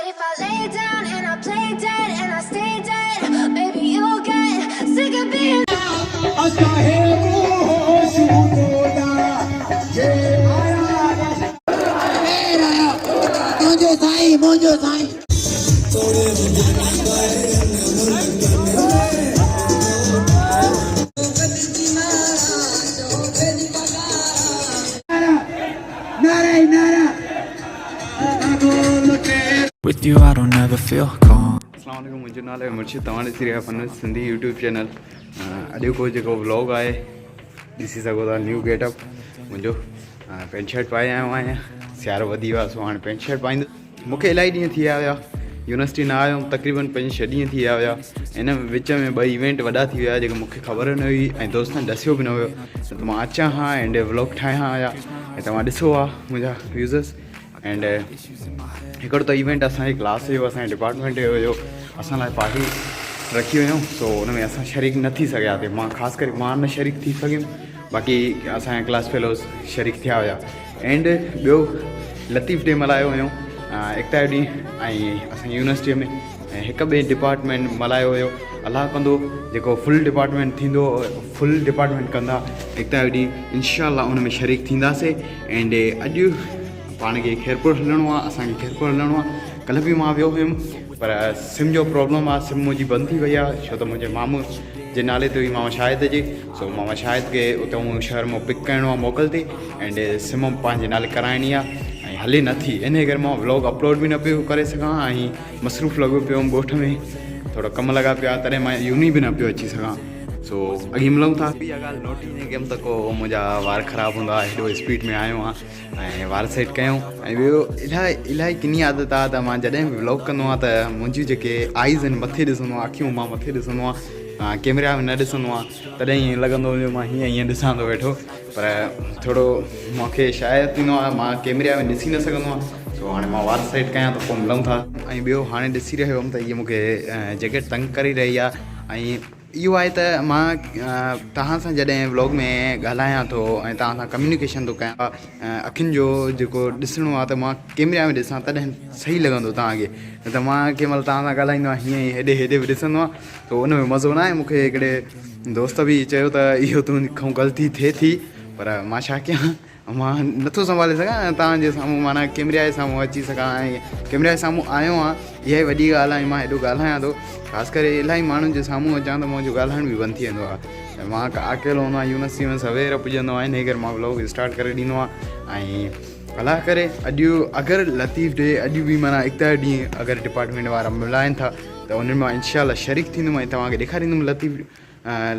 But if I lay down and I play dead and I stay dead, baby, you'll get sick of being. Mojo Sai. With you I don't ever feel calm. अस्सलाम वालेकुम मुंहिंजो नालो आहे मुर्शिद तव्हां ॾिसी रहिया fun Sindhi YouTube channel अॼु को जेको व्लॉग आहे ॾिसी सघो था न्यू गेटअप मुंहिंजो पेंट शर्ट पाए आयो आहियां सियारो वधी वियो आहे सो हाणे पेंट शर्ट पाईंदुसि मूंखे इलाही ॾींहं थी विया हुया यूनिवर्सिटी न आयो तक़रीबन 5-6 ॾींहं थी विया हुया हिन विच में 2 इवेंट वॾा थी विया जेके मूंखे ख़बर न हुई ऐं दोस्तनि ॾसियो बि न हुयो त मां अचां हा एंड व्लॉग ठाहियां हुया ऐं तव्हां ॾिसो आहे मुंहिंजा व्यूज़र्स एंड हिकिड़ो त इवेंट असांजे क्लास जो असांजे डिपार्टमेंट जो हुयो असां लाइ पार्टी रखी हुयूं सो हुन में असां शरीक न थी सघियासीं मां ख़ासि करे मां न शरीक थी सघियुमि बाक़ी असांजा क्लास फेलोस शरीक थिया हुया एंड ॿियो लतीफ़ डे मल्हायो हुयूं एकता ॾींहुं ऐं असांजी यूनिवर्सिटीअ में ऐं हिक ॿिए डिपार्टमेंट मल्हायो हुयो अलाह कंदो जेको फुल डिपार्टमेंट थींदो फुल डिपार्टमेंट कंदा एकता ॾींहुं इंशाअल्लाह उन में शरीक थींदासीं एंड अॼु पाण खे खैरपुर हलणो आहे असांखे खैरपुर हलणो आहे कल्ह बि मां वियो हुयुमि पर सिम जो प्रॉब्लम आहे सिम मुंहिंजी बंदि थी वई आहे छो त मुंहिंजे मामू जे नाले ते हुई मामा शाहिद जे सो मामा शाहिद खे उतां शहर मां पिक करिणो आहे मोकल ते एंड सिम पंहिंजे नाले कराइणी आहे ऐं हले नथी इन करे मां व्लॉग अपलोड बि न पियो करे सघां ऐं मसरूफ़ लॻो पियो हुउमि ॻोठ में थोरा कम लॻा पिया तॾहिं मां यूनी बि न पियो अची सघां सो अॻी मिलूं था ॿी ॻाल्हि नोट ईअं कयमि त को मुंहिंजा वार ख़राबु हूंदा हेॾो स्पीड में आयो आहियां ऐं वार सेट कयूं ऐं ॿियो इलाही किनी आदत आहे त मां जॾहिं बि व्लॉग कंदो आहियां त मुंहिंजी जेके आइज़ आहिनि मथे ॾिसंदो आहियां अखियूं मां मथे ॾिसंदो आहियां कैमरा में न ॾिसंदो आहियां तॾहिं ईअं लॻंदो हुयो मां हीअं ॾिसां थो वेठो पर थोरो मूंखे शायदि थींदो आहे मां कैमरा में ॾिसी न सघंदो आहियां सो हाणे मां वार सेट कयां त पोइ मिलूं था ऐं ॿियो हाणे ॾिसी रहियो हुअमि त इहा मूंखे जैकेट तंग करे रही आहे ऐं इहो आहे त मां तव्हां सां जॾहिं व्लॉग में ॻाल्हायां थो ऐं तव्हां सां कम्यूनिकेशन थो कयां अखियुनि जो जेको ॾिसणो आहे त मां कैमरा में ॾिसां तॾहिं सही लॻंदो तव्हांखे न त मां कंहिं महिल तव्हां सां ॻाल्हाईंदो आहियां हीअं ई हेॾे बि ॾिसंदो आहे त उन में मज़ो न आहे मूंखे हिकिड़े दोस्त बि चयो त इहो तुंहिंखां ग़लती थिए थी पर मां छा कयां मां नथो संभाले सघां तव्हांजे साम्हूं माना कैमरा जे साम्हूं अची सघां ऐं कैमरा जे साम्हूं आयो आहियां इहा ई वॾी ॻाल्हि आहे मां हेॾो ॻाल्हायां थो ख़ासि करे इलाही माण्हुनि जे साम्हूं अचां त मुंहिंजो ॻाल्हाइण बि बंदि थी वेंदो आहे ऐं मां अकेलो हूंदो आहियां यूनिवर्सिटी में सवेर पुॼंदो आहियां हिन करे मां व्लॉग स्टार्ट करे ॾींदो आहियां ऐं अलाह करे अॼु अगरि लतीफ़ डे अॼु बि माना एकता ॾींहुं अगरि डिपार्टमेंट वारा मिलाइनि था त उन्हनि मां इनशाला शरीक थींदुमि ऐं तव्हांखे ॾेखारींदुमि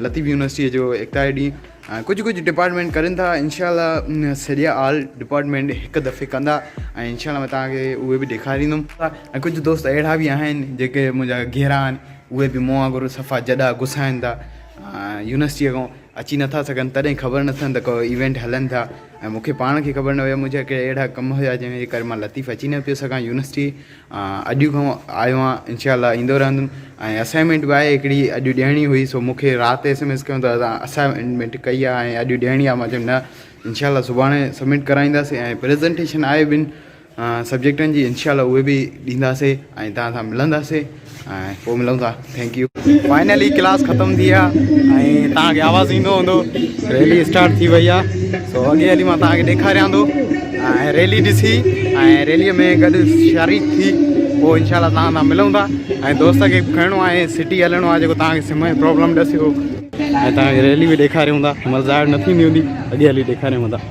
लतीफ़ यूनिवर्सिटीअ जो एकता ॾींहुं कुझु डिपार्टमेंट करनि था इनशाला सॼा ऑल डिपार्टमेंट हिकु दफ़े कंदा ऐं इनशाला मां तव्हांखे उहे बि ॾेखारींदुमि ऐं कुझु दोस्त अहिड़ा बि आहिनि जेके मुंहिंजा घेरा आहिनि उहे बि मूं वांगुरु सफ़ा जॾा गुसाइनि था यूनिवर्सिटीअ खां अची नथा सघनि तॾहिं ख़बर न थियनि त को इवेंट हलनि था ऐं मूंखे पाण खे ख़बर न हुया मुंहिंजा हिकिड़े अहिड़ा कम हुया जंहिंजे करे मां लतीफ़ अची न पियो सघां यूनिवर्सिटी अॼु खां आयो आहियां इनशाला ईंदो रहंदुमि ऐं असाइनमेंट बि आहे हिकिड़ी अॼु ॾियणी हुई सो मूंखे राति SMS कयूं त असाइनमेंट कई आहे ऐं अॼु ॾियणी आहे मां चयुमि न इनशाला सुभाणे सबमिट कराईंदासीं ऐं प्रेज़ेंटेशन आहे ॿिनि सब्जेक्टनि जी इनशाला उहे बि ॾींदासीं ऐं तव्हां सां मिलंदासीं ऐं पोइ मिलूं था थैंक यू फाइनली क्लास ख़तमु थी आहे ऐं तव्हांखे आवाज़ु ईंदो हूंदो रैली स्टार्ट थी वई आहे सो अॻे हली मां तव्हांखे ॾेखारियां थो ऐं रैली ॾिसी ऐं रैलीअ में गॾु शरीक थी पोइ इनशाला तव्हां सां मिलूं था ऐं दोस्त खे खणणो आहे सिटी हलणो आहे जेको तव्हांखे सिम जो प्रॉब्लम ॾसियो ऐं तव्हांखे रैली बि ॾेखारियूं था मज़ाक न थींदी हूंदी अॻे हली ॾेखारियूं था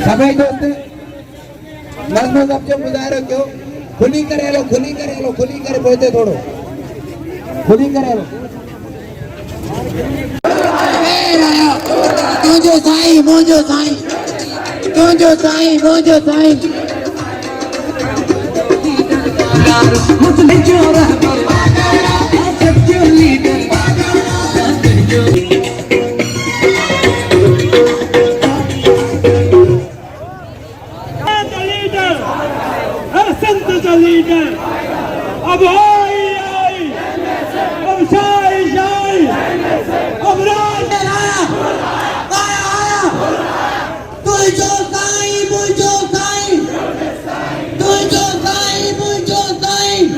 सभी दोस्त नज़्म ज़ब्त जो मुज़ाहिरो कयो खुली करे हलो खुली करे पहुचे थोड़ो खुली करे हलो तुझो साईं मुझो साईं तुझो साईं मुझो साईं अब आई आई, अब शाही शाही, अब राज आया आया आया, तुझो साईं मुझो साईं, तुझो साईं मुझो साईं।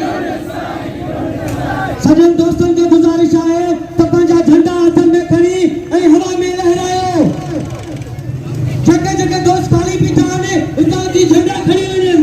सजन दोस्तन जो गुजारिश है तो पंजा झंडा हाथन में खड़ी ऐं हवा में लहरायो। जगह जगह दोस्त खाली पीता ने इतां जी झंडा खड़ी वञनि।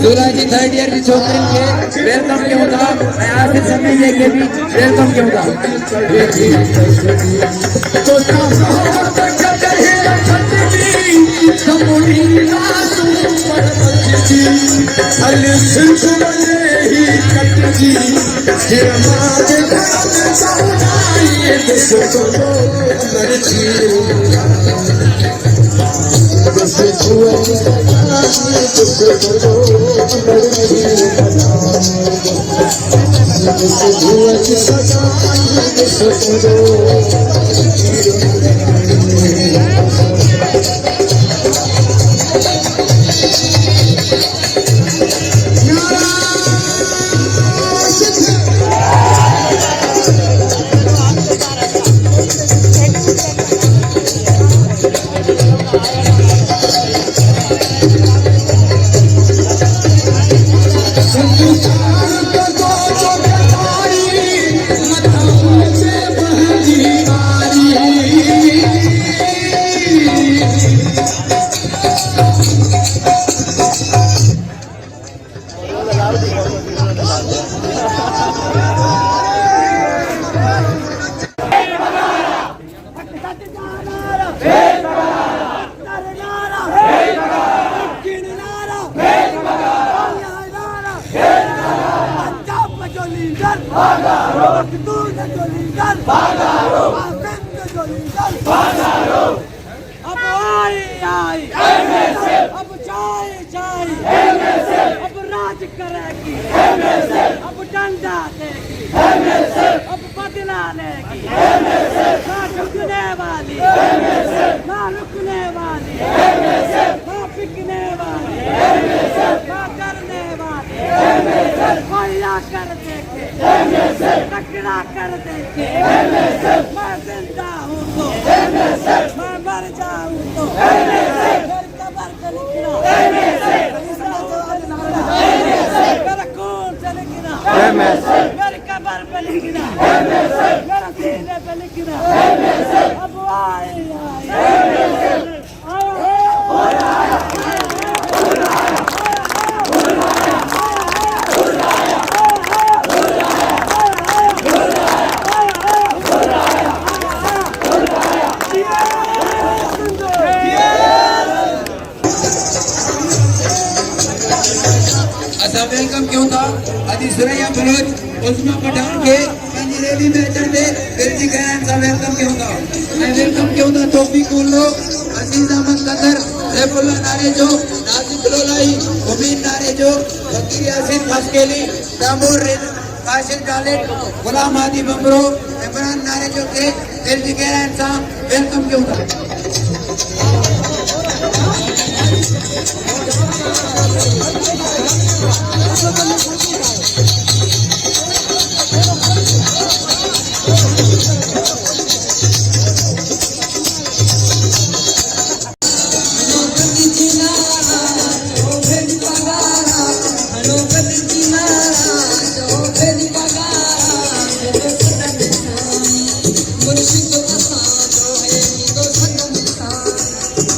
दूल्हा जी थर्ड ईयर की छोकरी के वेलकम क्यों था मैं आज से समय लेके भी वेलकम क्यों था अब राज करेगी, अब डंडा देगी, अब बदला लेगी, ना झुकने वाली, ना रुकने वाली, ना बिकने वाली, ना करने वाली, कोई आकर देखे, टकरा कर देखे, मैं जिंदा हूँ तो, मैं मर जाऊँ तो, कबर पे लिखना, मेरा खून से लिखना, मेरी कबर पे लिखना, मेरा सीने पे लिखना, अब आए वेलकम क्यों था अभी सुरैया बलोच उस्मा पठान के रैली में चढ़े फिर जी गैन सा वेलकम क्यों था मैं वेलकम क्यों था तौफीक उल्लो अजीज अहमद कदर सैफुल्लाह नारेजो नाजिब लोलाई उमीद नारेजो फकीर यासीन फसकेली तैमूर काशिफ गालिब गुलाम हादी बमरो इमरान नारेजो के फिर जी गैन सा वेलकम क्यों था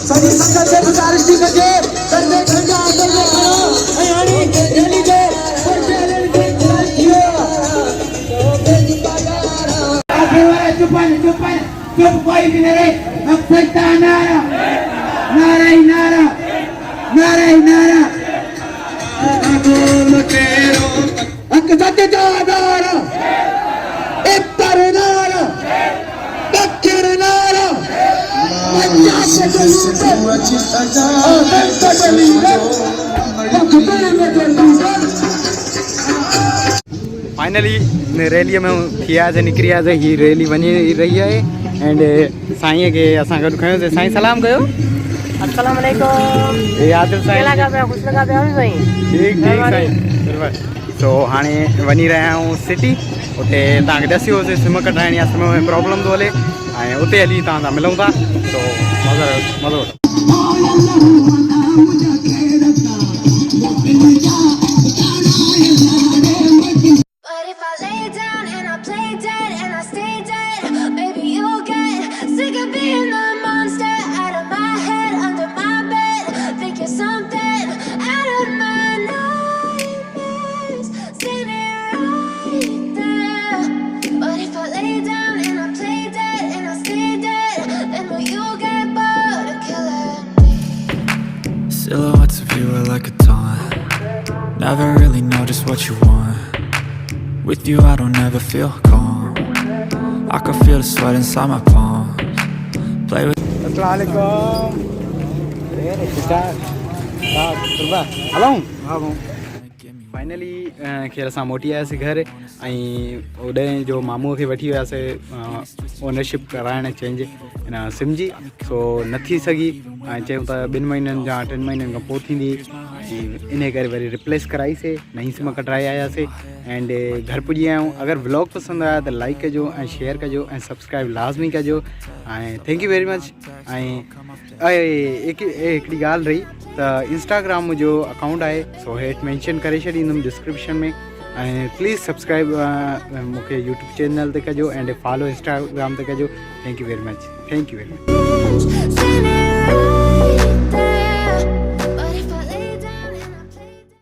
सभी संगत से गुजारिश थी बजे करने ठंडा अंदर में खड़ा हयानी रैली जो पर चैलेंज की किया चुप कोई भी नहीं अब सच्चा नारा नारा ही नारा नारा ही नारा बोल तेरो हक सच्चा नारा इत्तर नारा दक्षिण नारा फाइनली रैलीअ में थी वियासीं निकिरी वियासीं हीअ रैली वञी रही आहे एंड साईंअ खे असां गॾु खयोसीं साईं सलाम कयो अस्सलाम वालेकुम हे आदिल साईं केला का पिया ख़ुशि लॻा पिया आहियो साईं ठीक ठीक साईं बराबरि सो हाणे वञी रहिया आहियूं सिटी उते तव्हांखे ॾसियोसीं सिम कढाइणी आहे सिम में प्रॉब्लम थो हले ऐं उते हली तव्हां सां मिलूं था सो मज़ो वठो But if I lay down and I play dead and I stay dead, baby, you'll get sick of being the monster out of my head, under my bed. Think you're something out of my nightmares, standing right there. But if I lay down and I play dead and I stay dead, then will you get bored of killing me? Silhouettes of you are like a taunt. Never really know just what you want. With you I don't ever feel calm. I can feel the sweat inside my palms. Play with finally Kher असां मोटी आयासीं घर ऐं ओॾे जो मामूअ खे वठी वियासीं ownership कराइण चेंज हिन सिम जी सो न थी सघी ऐं चयूं था 2 महीननि या 3 महीननि खां पोइ थींदी इन करे वरी रिप्लेस कराईसीं नई सिम कढाए आयासीं एंड घर पुॼी आया आहियूं अगरि व्लॉग पसंदि आया त लाइक कजो ऐं शेयर कजो ऐं सब्सक्राइब लाज़मी कजो ऐं थैंक यू वेरी मच ऐं हिकिड़ी ॻाल्हि रही त इंस्टाग्राम जो अकाउंट आहे सो हेठि मैंशन करे छॾींदुमि डिस्क्रिप्शन में ऐं प्लीज़ सब्सक्राइब मूंखे यूट्यूब चैनल ते कजो एंड फॉलो इंस्टाग्राम ते कजो thank you very much Standing right there.